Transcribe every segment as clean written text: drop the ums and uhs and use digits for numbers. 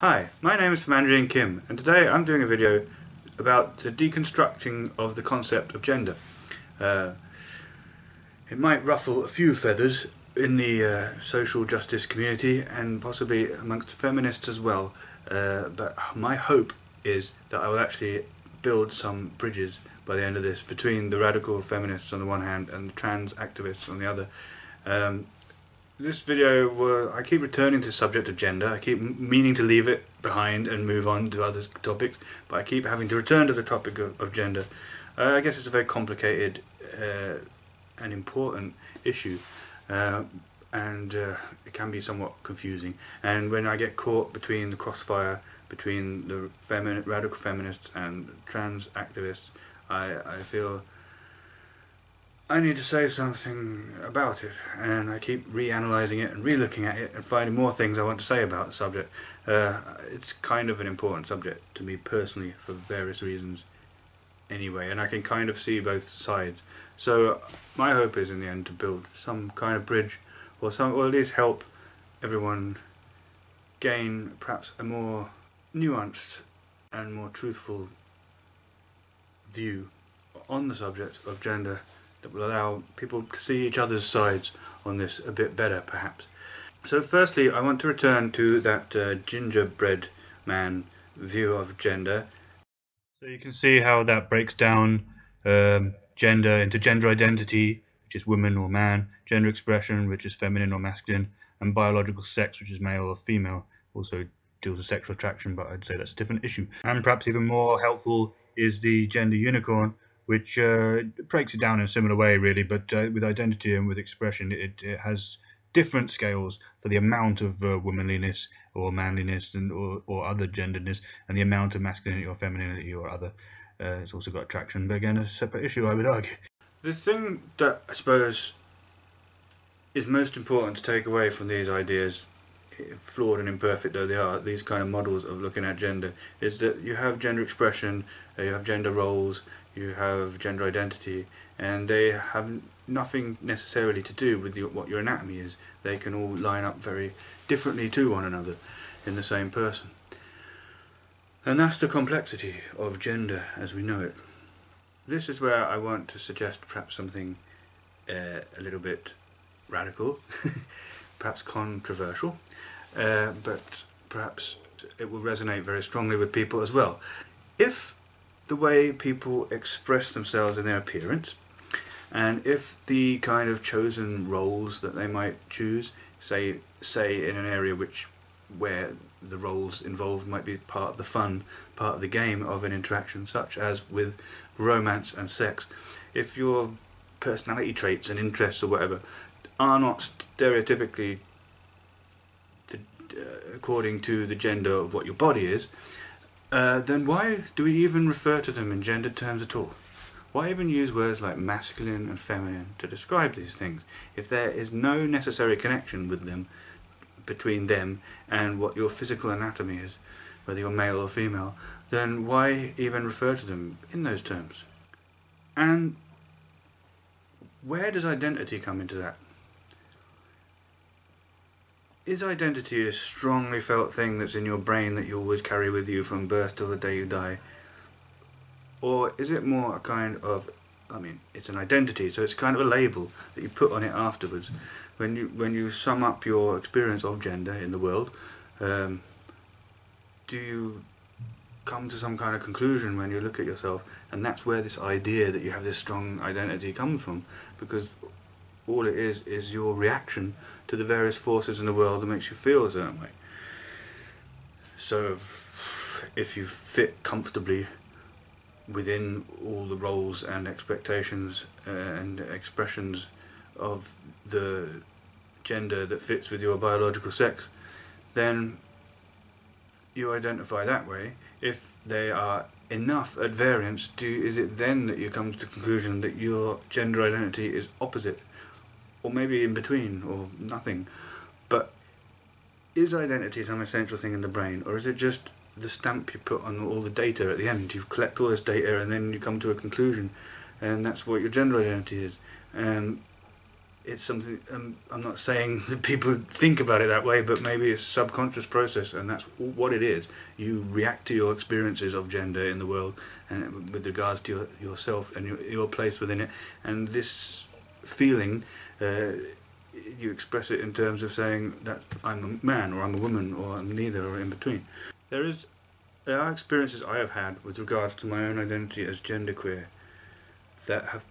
Hi, my name is Mandarin Kim, and today I'm doing a video about the deconstructing of the concept of gender. It might ruffle a few feathers in the social justice community and possibly amongst feminists as well, but my hope is that I will actually build some bridges by the end of this between the radical feminists on the one hand and the trans activists on the other. This video, I keep returning to the subject of gender. I keep meaning to leave it behind and move on to other topics, but I keep having to return to the topic of gender. I guess it's a very complicated and important issue, and it can be somewhat confusing. And when I get caught between the crossfire between the radical feminists and trans activists, I feel I need to say something about it, and I keep reanalyzing it and re-looking at it and finding more things I want to say about the subject. It's kind of an important subject to me personally for various reasons anyway, and I can kind of see both sides. So my hope is in the end to build some kind of bridge, or at least help everyone gain perhaps a more nuanced and more truthful view on the subject of gender that will allow people to see each other's sides on this a bit better, perhaps. So firstly, I want to return to that gingerbread man view of gender. So you can see how that breaks down gender into gender identity, which is woman or man, gender expression, which is feminine or masculine, and biological sex, which is male or female. Also deals with sexual attraction, but I'd say that's a different issue. And perhaps even more helpful is the gender unicorn, which breaks it down in a similar way, really, but with identity and with expression, it has different scales for the amount of womanliness or manliness or other genderedness, and the amount of masculinity or femininity or other. It's also got attraction, but again, a separate issue, I would argue. The thing that I suppose is most important to take away from these ideas, flawed and imperfect though they are, these kind of models of looking at gender, is that you have gender expression, you have gender roles, you have gender identity, and they have nothing necessarily to do with what your anatomy is. They can all line up very differently to one another in the same person. And that's the complexity of gender as we know it. This is where I want to suggest perhaps something a little bit radical, perhaps controversial, but perhaps it will resonate very strongly with people as well. If the way people express themselves in their appearance, and if the kind of chosen roles that they might choose, say in an area where the roles involved might be part of the fun, part of the game of an interaction, such as with romance and sex, if your personality traits and interests or whatever are not stereotypically according to the gender of what your body is, then why do we even refer to them in gendered terms at all? Why even use words like masculine and feminine to describe these things if there is no necessary connection with them, between them and what your physical anatomy is, whether you're male or female? Then why even refer to them in those terms? And where does identity come into that? Is identity a strongly felt thing that's in your brain that you always carry with you from birth till the day you die? Or is it more a kind of, it's an identity, so it's kind of a label that you put on it afterwards. When you sum up your experience of gender in the world, do you come to some kind of conclusion when you look at yourself? And that's where this idea that you have this strong identity comes from, because all it is your reaction to the various forces in the world that makes you feel a certain way. So if you fit comfortably within all the roles and expectations and expressions of the gender that fits with your biological sex, then you identify that way. If they are enough at variance, is it then that you come to the conclusion that your gender identity is opposite, or maybe in between, or nothing? But is identity some essential thing in the brain, or is it just the stamp you put on all the data at the end? You collect all this data and then you come to a conclusion, and that's what your gender identity is. it's something, I'm not saying that people think about it that way, but maybe it's a subconscious process, and that's what it is. You react to your experiences of gender in the world, and with regards to yourself and your place within it, and this feeling, you express it in terms of saying that I'm a man, or I'm a woman, or I'm neither, or in between. There are experiences I have had with regards to my own identity as genderqueer that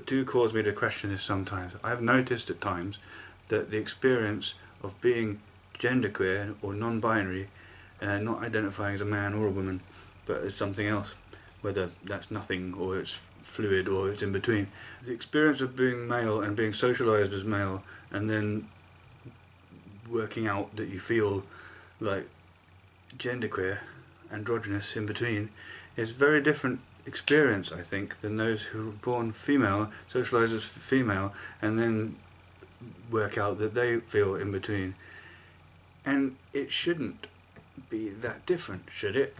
do cause me to question this sometimes. I have noticed at times that the experience of being genderqueer or non-binary, not identifying as a man or a woman, but as something else, whether that's nothing or it's fluid or it's in between. The experience of being male and being socialised as male, and then working out that you feel like genderqueer, androgynous in between, is very different experience, I think, than those who are born female, socialised as female, and then work out that they feel in between. And it shouldn't be that different, should it?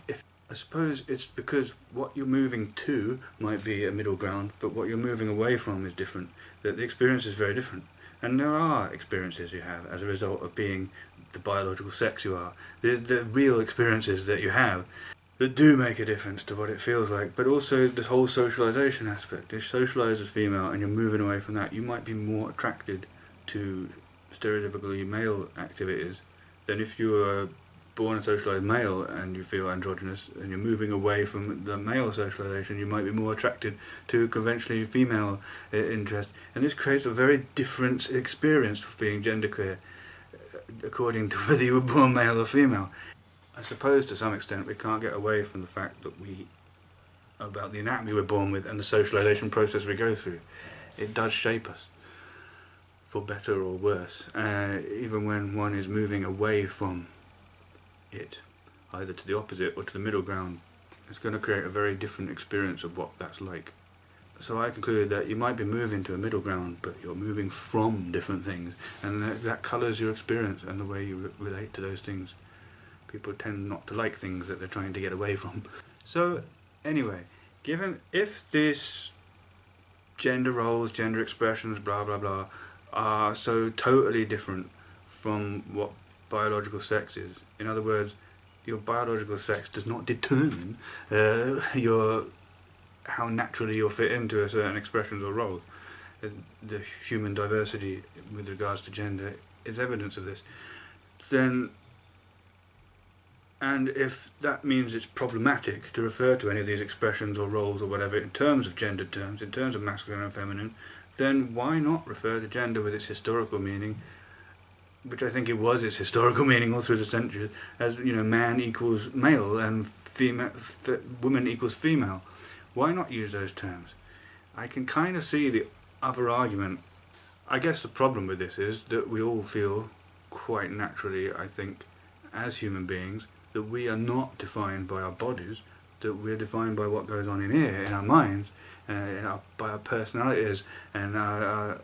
I suppose it's because what you're moving to might be a middle ground, but what you're moving away from is different, that the experience is very different. And there are experiences you have as a result of being the biological sex you are. The real experiences that you have that do make a difference to what it feels like, but also this whole socialisation aspect. If you're socialised as female and you're moving away from that, you might be more attracted to stereotypically male activities than if you were born and socialised male and you feel androgynous and you're moving away from the male socialisation. You might be more attracted to conventionally female interest, and this creates a very different experience of being genderqueer according to whether you were born male or female. I suppose to some extent we can't get away from the fact that about the anatomy we're born with and the socialisation process we go through. It does shape us, for better or worse, even when one is moving away from it, either to the opposite or to the middle ground. It's going to create a very different experience of what that's like. So I concluded that you might be moving to a middle ground, but you're moving from different things, and that colours your experience and the way you relate to those things. People tend not to like things that they're trying to get away from. So anyway, if this gender roles, gender expressions, blah blah blah, are so totally different from what biological sex is, in other words, your biological sex does not determine how naturally you'll fit into a certain expressions or roles. The human diversity with regards to gender is evidence of this. And if that means it's problematic to refer to any of these expressions or roles or whatever in terms of gender terms, in terms of masculine and feminine, then why not refer to gender with its historical meaning, which I think it was its historical meaning all through the centuries, as, man equals male and woman equals female. Why not use those terms? I can kind of see the other argument. I guess the problem with this is that we all feel quite naturally, I think, as human beings, that we are not defined by our bodies, that we're defined by what goes on in here, in our minds, by our personalities and our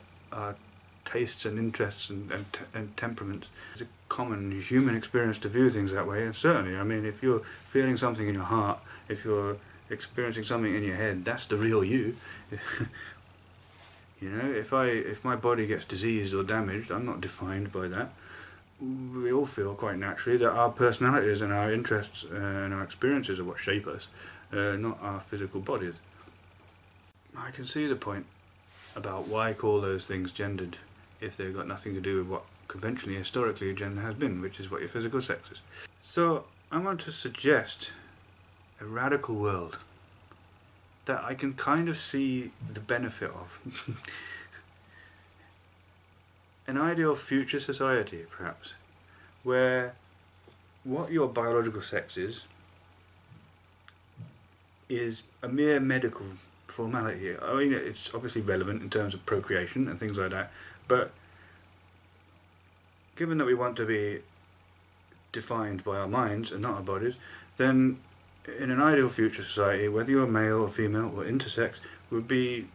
tastes and interests and temperaments. It's a common human experience to view things that way, and certainly, if you're feeling something in your heart, if you're experiencing something in your head, that's the real you. If my body gets diseased or damaged, I'm not defined by that. We all feel quite naturally that our personalities and our interests and our experiences are what shape us, not our physical bodies. I can see the point about why call those things gendered if they've got nothing to do with what conventionally, historically, gender has been, which is what your physical sex is. So I want to suggest a radical world that I can kind of see the benefit of. An ideal future society, perhaps, where what your biological sex is a mere medical formality. It's obviously relevant in terms of procreation and things like that, but given that we want to be defined by our minds and not our bodies, then in an ideal future society, whether you're male or female or intersex, would be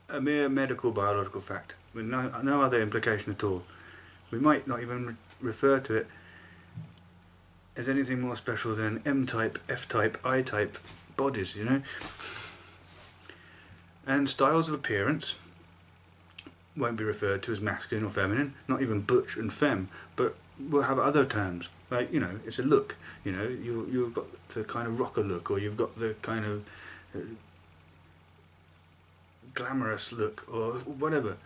a mere medical biological fact with no other implication at all. We might not even refer to it as anything more special than M-type, F-type, I-type bodies, And styles of appearance won't be referred to as masculine or feminine, not even butch and femme, but we'll have other terms. Like, you know, it's a look. You know, you've got the kind of rocker look, or you've got the kind of glamorous look, or whatever.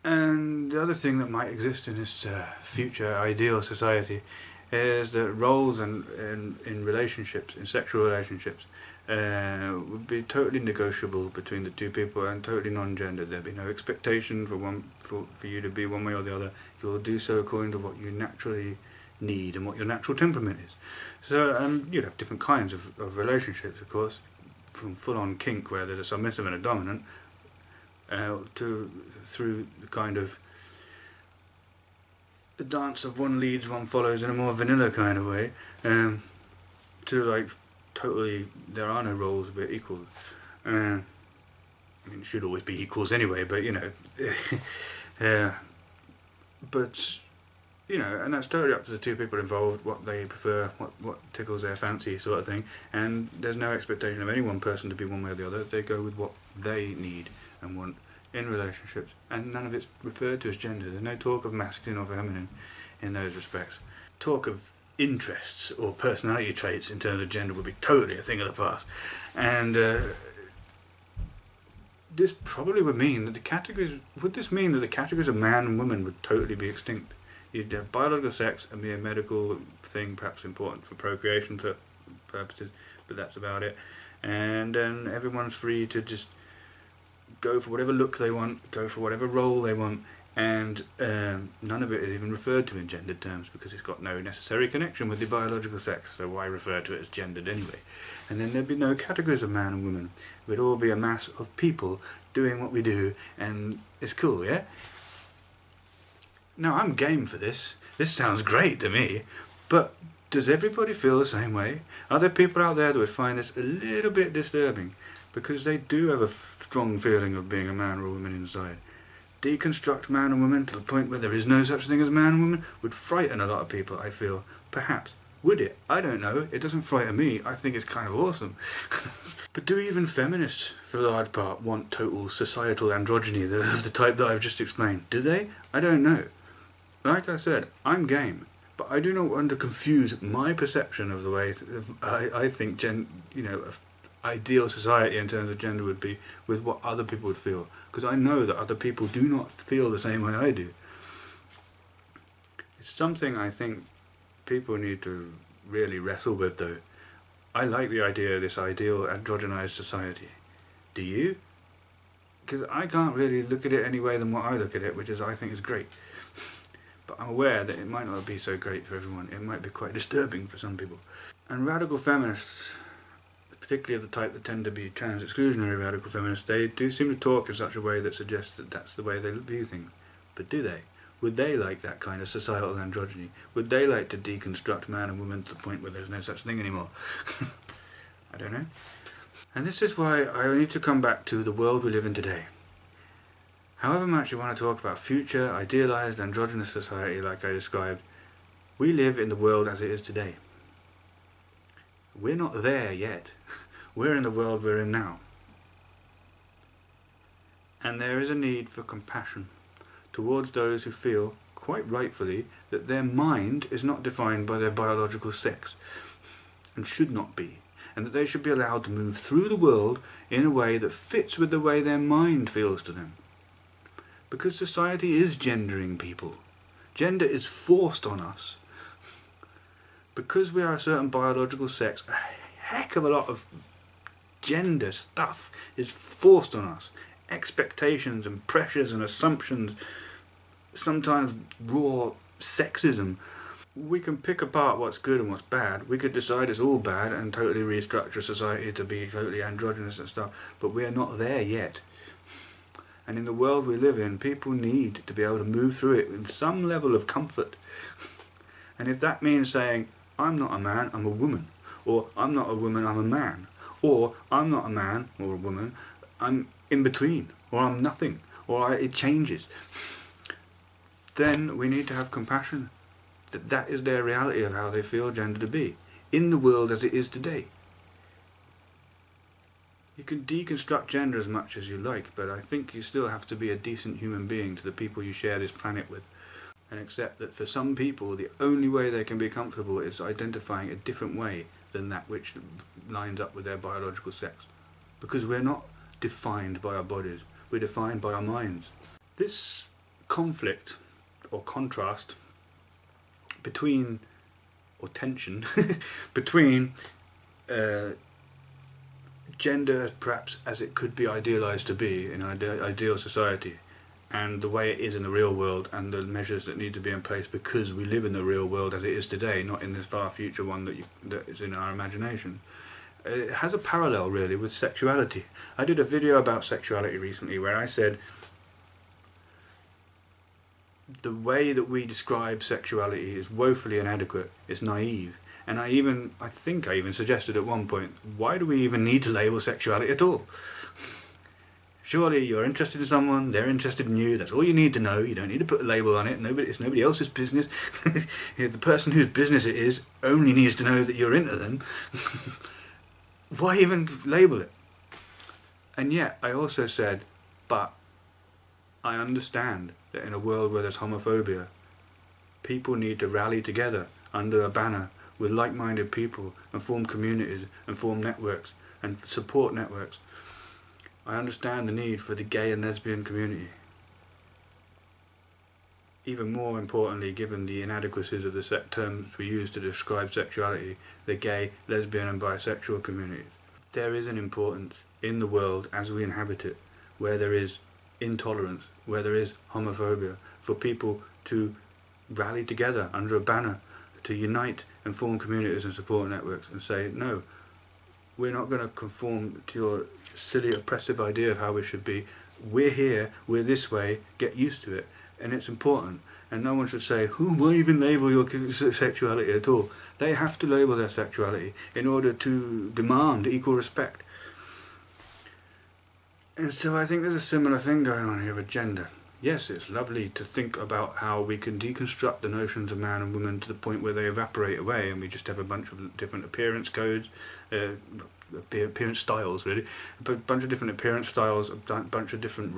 And the other thing that might exist in this future ideal society is that roles in relationships, in sexual relationships, would be totally negotiable between the two people and totally non-gendered. There'd be no expectation for you to be one way or the other. You'll do so according to what you naturally need and what your natural temperament is. So you'd have different kinds of relationships, of course, from full-on kink where there's a submissive and a dominant, through the kind of the dance of one leads, one follows in a more vanilla kind of way, to like totally there are no roles, we're equals. I mean, it should always be equals anyway, but you know, but you know, and that's totally up to the two people involved, what they prefer, what tickles their fancy, sort of thing. And there's no expectation of any one person to be one way or the other. They go with what they need and want in relationships, and none of it's referred to as gender. There's no talk of masculine or feminine in those respects. Talk of interests or personality traits in terms of gender would be totally a thing of the past. And this probably would mean that the categories, would this mean that the categories of man and woman would totally be extinct? You'd have biological sex and be a medical thing, perhaps important for procreation purposes, but that's about it. And then everyone's free to just go for whatever look they want, go for whatever role they want, and none of it is even referred to in gendered terms because it's got no necessary connection with the biological sex, so why refer to it as gendered anyway? And then there'd be no categories of man and woman. We'd all be a mass of people doing what we do, and it's cool, yeah? Now, I'm game for this. This sounds great to me, but does everybody feel the same way? Are there people out there that would find this a little bit disturbing? Because they do have a strong feeling of being a man or a woman inside. Deconstruct man and woman to the point where there is no such thing as man and woman would frighten a lot of people, I feel. Perhaps. Would it? I don't know. It doesn't frighten me. I think it's kind of awesome. But do even feminists, for the large part, want total societal androgyny of the type that I've just explained? Do they? I don't know. Like I said, I'm game. But I do not want to confuse my perception of the way I think ideal society in terms of gender would be with what other people would feel, because I know that other people do not feel the same way I do. It's something I think people need to really wrestle with, though. I like the idea of this ideal androgynized society. Do you? Because I can't really look at it any way than what I look at it, which is I think is great. But I'm aware that it might not be so great for everyone. It might be quite disturbing for some people. And radical feminists, particularly of the type that tend to be trans-exclusionary radical feminists, they do seem to talk in such a way that suggests that that's the way they view things. But do they? Would they like that kind of societal androgyny? Would they like to deconstruct man and woman to the point where there's no such thing anymore? I don't know. And this is why I need to come back to the world we live in today. However much you want to talk about future, idealised, androgynous society like I described, we live in the world as it is today. We're not there yet. We're in the world we're in now. And there is a need for compassion towards those who feel, quite rightfully, that their mind is not defined by their biological sex, and should not be, and that they should be allowed to move through the world in a way that fits with the way their mind feels to them. Because society is gendering people. Gender is forced on us. Because we are a certain biological sex, a heck of a lot of gender stuff is forced on us. Expectations and pressures and assumptions, sometimes raw sexism. We can pick apart what's good and what's bad. We could decide it's all bad and totally restructure society to be totally androgynous and stuff, but we are not there yet. And in the world we live in, people need to be able to move through it with some level of comfort. And if that means saying, I'm not a man, I'm a woman, or I'm not a woman, I'm a man, or I'm not a man or a woman, I'm in between, or I'm nothing, or it changes, then we need to have compassion that that is their reality of how they feel gender to be, in the world as it is today. You can deconstruct gender as much as you like, but I think you still have to be a decent human being to the people you share this planet with, and accept that for some people the only way they can be comfortable is identifying a different way than that which lines up with their biological sex. Because we're not defined by our bodies, we're defined by our minds. This conflict or contrast between, or tension between gender perhaps as it could be idealised to be in an ideal society, and the way it is in the real world, and the measures that need to be in place because we live in the real world as it is today, not in this far future one that is in our imagination. It has a parallel really with sexuality. I did a video about sexuality recently where I said the way that we describe sexuality is woefully inadequate, it's naive. And I think I even suggested at one point, why do we even need to label sexuality at all? Surely you're interested in someone, they're interested in you, that's all you need to know, you don't need to put a label on it, it's nobody else's business. The person whose business it is only needs to know that you're into them. Why even label it? And yet I also said, but I understand that in a world where there's homophobia, people need to rally together under a banner with like-minded people and form communities and form networks and support networks. I understand the need for the gay and lesbian community. Even more importantly, given the inadequacies of the terms we use to describe sexuality, the gay, lesbian and bisexual communities. There is an importance in the world as we inhabit it, where there is intolerance, where there is homophobia, for people to rally together under a banner, to unite and form communities and support networks and say, no, we're not going to conform to your silly oppressive idea of how we should be. We're here, we're this way, get used to it. And it's important. And no one should say, why even label your sexuality at all? They have to label their sexuality in order to demand equal respect. And so I think there's a similar thing going on here with gender. Yes, it's lovely to think about how we can deconstruct the notions of man and woman to the point where they evaporate away and we just have a bunch of different appearance codes, appearance styles really, a bunch of different appearance styles, a bunch of different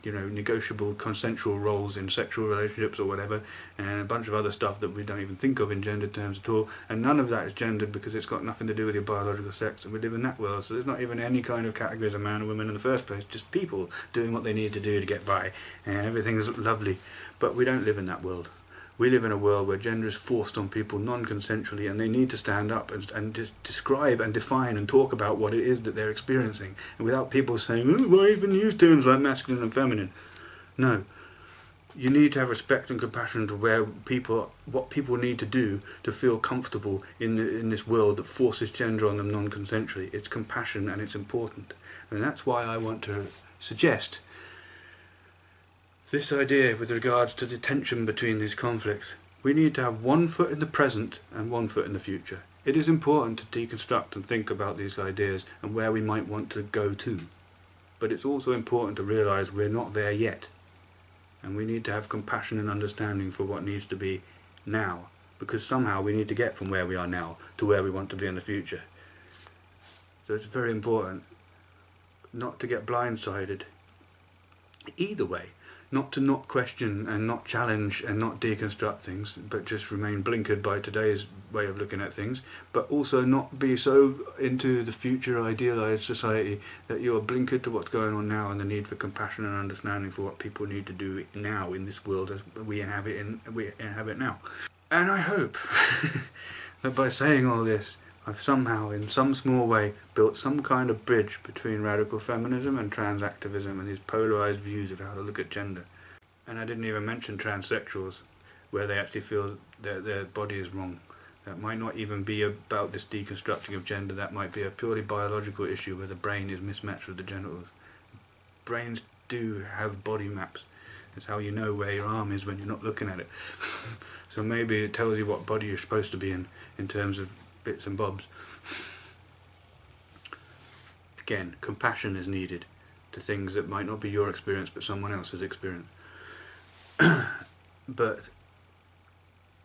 negotiable consensual roles in sexual relationships or whatever, and a bunch of other stuff that we don't even think of in gender terms at all, and none of that is gendered because it's got nothing to do with your biological sex, and we live in that world, so there's not even any kind of categories of man and woman in the first place, just people doing what they need to do to get by, and everything's lovely. But we don't live in that world. We live in a world where gender is forced on people non-consensually, and they need to stand up and describe and define and talk about what it is that they're experiencing, and without people saying, why even use terms like masculine and feminine? No. You need to have respect and compassion to what people need to do to feel comfortable in this world that forces gender on them non-consensually. It's compassion and it's important. And that's why I want to suggest this idea with regards to the tension between these conflicts. We need to have one foot in the present and one foot in the future. It is important to deconstruct and think about these ideas and where we might want to go to. But it's also important to realise we're not there yet. And we need to have compassion and understanding for what needs to be now. Because somehow we need to get from where we are now to where we want to be in the future. So it's very important not to get blindsided either way. Not to not question and not challenge and not deconstruct things, but just remain blinkered by today's way of looking at things, but also not be so into the future idealised society that you are blinkered to what's going on now and the need for compassion and understanding for what people need to do now in this world as we inhabit now. And I hope that by saying all this, I've somehow, in some small way, built some kind of bridge between radical feminism and trans activism and these polarised views of how to look at gender. And I didn't even mention transsexuals, where they actually feel their body is wrong. That might not even be about this deconstructing of gender, that might be a purely biological issue where the brain is mismatched with the genitals. Brains do have body maps. It's how you know where your arm is when you're not looking at it. So maybe it tells you what body you're supposed to be in terms of bits and bobs. Again, compassion is needed to things that might not be your experience but someone else's experience. But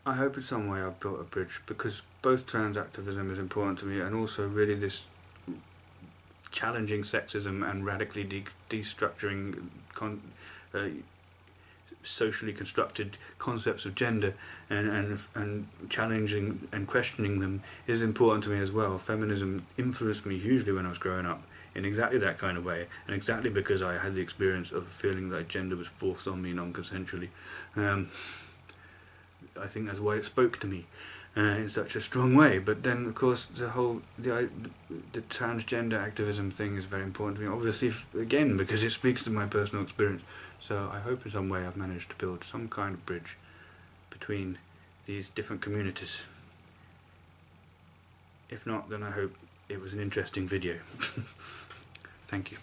I hope in some way I've built a bridge, because both trans activism is important to me and also really this challenging sexism and radically destructuring socially constructed concepts of gender, and challenging and questioning them is important to me as well. Feminism influenced me hugely when I was growing up in exactly that kind of way, and exactly because I had the experience of feeling that gender was forced on me non-consensually. I think that's why it spoke to me in such a strong way. But then, of course, the transgender activism thing is very important to me. Obviously, again, because it speaks to my personal experience. So I hope in some way I've managed to build some kind of bridge between these different communities. If not, then I hope it was an interesting video. Thank you.